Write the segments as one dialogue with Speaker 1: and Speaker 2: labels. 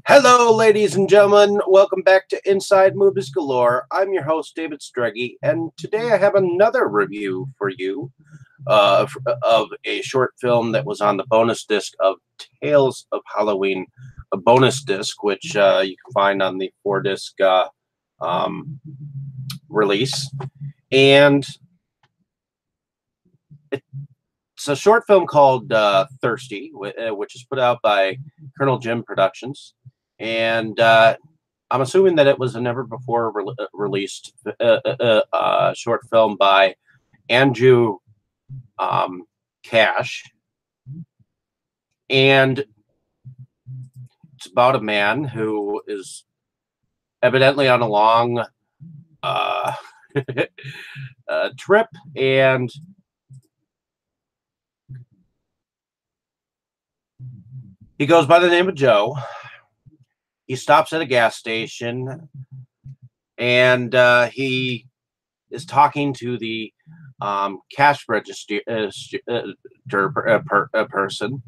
Speaker 1: Hello, ladies and gentlemen. Welcome back to Inside Movies Galore. I'm your host, David Streggy, and today I have another review for you of a short film that was on the bonus disc of Tales of Halloween, a bonus disc, which you can find on the 4 disc um, release. And it's a short film called Thirsty, which is put out by Colonel Jim Productions. And I'm assuming that it was a never before released short film by Andrew Kasch. And it's about a man who is evidently on a long trip, and he goes by the name of Joe. He stops at a gas station, and he is talking to the cash register person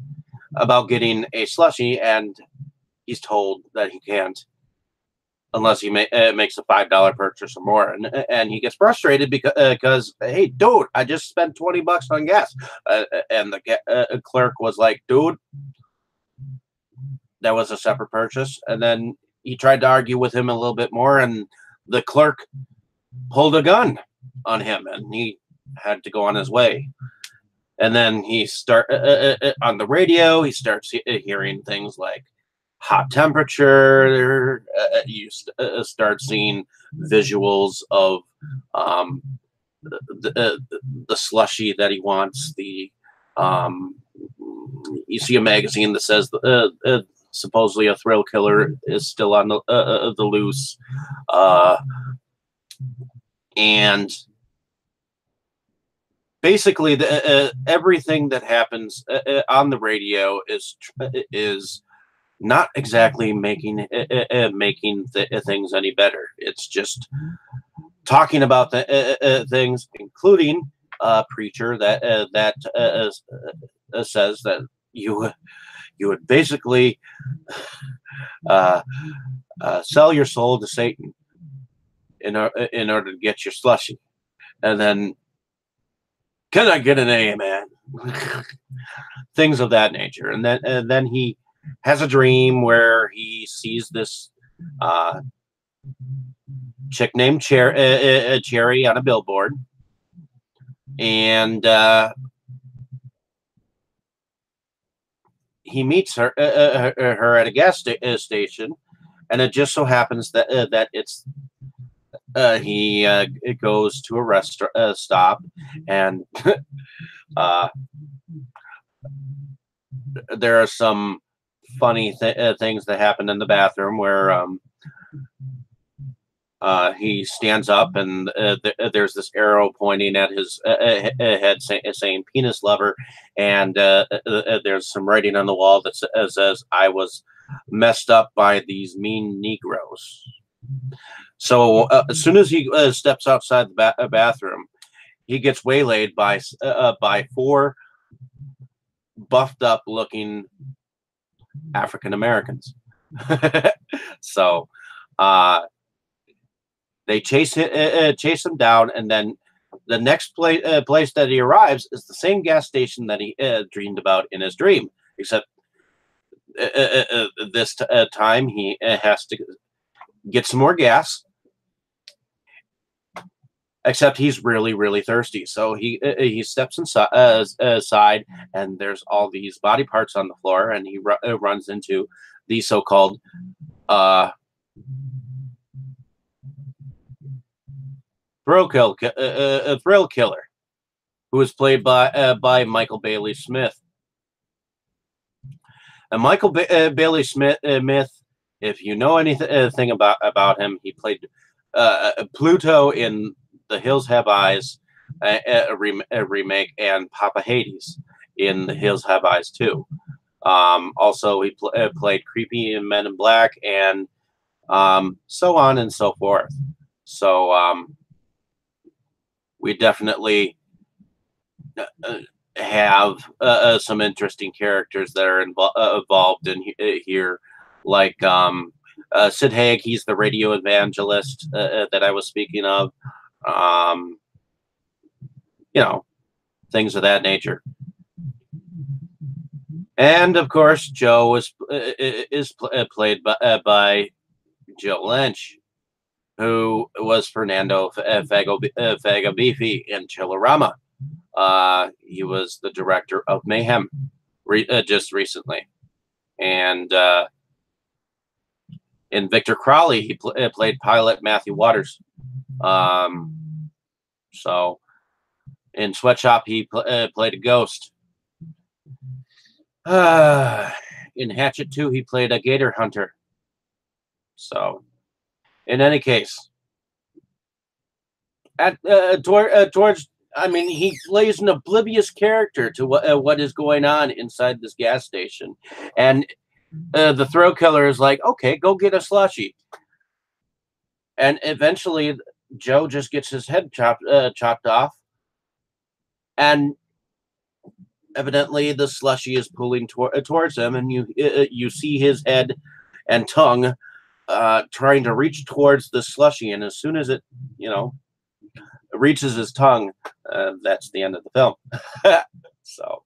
Speaker 1: about getting a slushie, and he's told that he can't unless he makes a $5 purchase or more, and he gets frustrated because hey, dude, I just spent $20 on gas, and the clerk was like, dude, that was a separate purchase. And then he tried to argue with him a little bit more, and the clerk pulled a gun on him, and he had to go on his way. And then he on the radio. He starts hearing things like hot temperature. You start seeing visuals of the slushy that he wants. You see a magazine that says supposedly a thrill killer is still on the loose, and basically everything that happens on the radio is not exactly making things any better. It's just talking about the things, including a preacher that says that you would basically sell your soul to Satan in order to get your slushy. And then, can I get an amen? Things of that nature. And then he has a dream where he sees this chick named Cherry on a billboard, and he meets her at a gas station, and it just so happens that it's he goes to a rest stop, and there are some funny things that happen in the bathroom where he stands up, and there's this arrow pointing at his head saying penis lover, and there's some writing on the wall that says, I was messed up by these mean Negroes. So as soon as he steps outside the bathroom, he gets waylaid by 4 buffed up looking African Americans. So they chase him down, and then the next place that he arrives is the same gas station that he dreamed about in his dream, except this time he has to get some more gas. Except he's really, really thirsty, so he steps inside, and there's all these body parts on the floor, and he runs into the so-called thrill killer, who is played by Michael Bailey Smith. And Michael Bailey Smith, if you know anything about him, he played Pluto in The Hills Have Eyes, a remake, and Papa Hades in The Hills Have Eyes 2. Also, he played Creepy in Men in Black, and so on and so forth. So we definitely have some interesting characters that are involved in here, like Sid Haig. He's the radio evangelist that I was speaking of. You know, things of that nature. And of course, Joe is played by Joe Lynch, who was Fernando Fagabifi in Chillerama. He was the director of Mayhem just recently. And in Victor Crowley, he played pilot Matthew Waters. So in Sweatshop, he played a ghost. In Hatchet 2, he played a gator hunter. So, in any case, towards, I mean, he plays an oblivious character to what is going on inside this gas station, and the thrill killer is like, "Okay, go get a slushie," and eventually, Joe just gets his head chopped off, and evidently the slushie is pulling towards him, and you see his head and tongue trying to reach towards the slushie, and as soon as it, reaches his tongue, that's the end of the film. So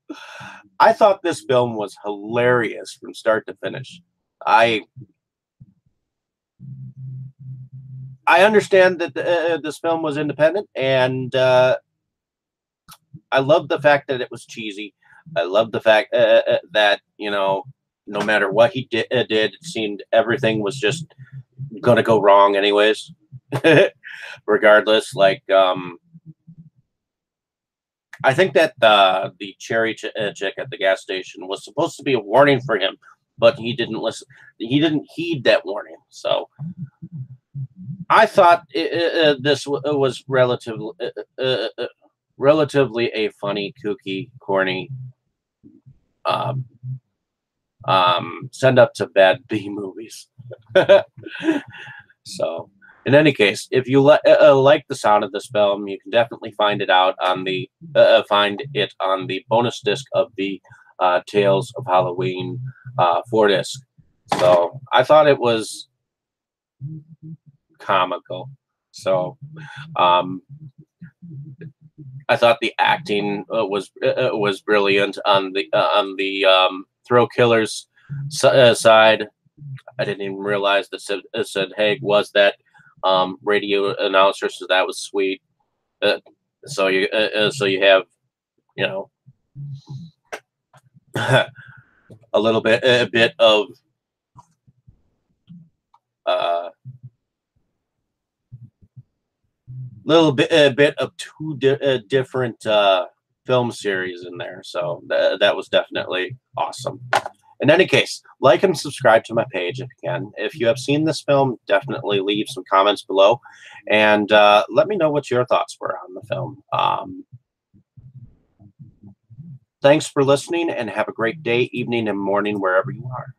Speaker 1: I thought this film was hilarious from start to finish. I understand that this film was independent, and I love the fact that it was cheesy. I love the fact that, no matter what he did, it seemed everything was just going to go wrong anyways. Regardless, like, I think that the cherry chick at the gas station was supposed to be a warning for him, but he didn't listen. He didn't heed that warning. So I thought this was relatively a funny, kooky, corny send up to bad B movies. So, in any case, if you like the sound of this film, you can definitely find it on the bonus disc of the Tales of Halloween 4-disc. So I thought it was comical. So I thought the acting was brilliant on the thrill killers side. I didn't even realize that Sid Haig was that radio announcer, so that was sweet. So you have, a bit of two different film series in there. So that was definitely awesome. In any case, like and subscribe to my page if you can. If you have seen this film, definitely leave some comments below, and let me know what your thoughts were on the film. Thanks for listening, and have a great day, evening, and morning wherever you are.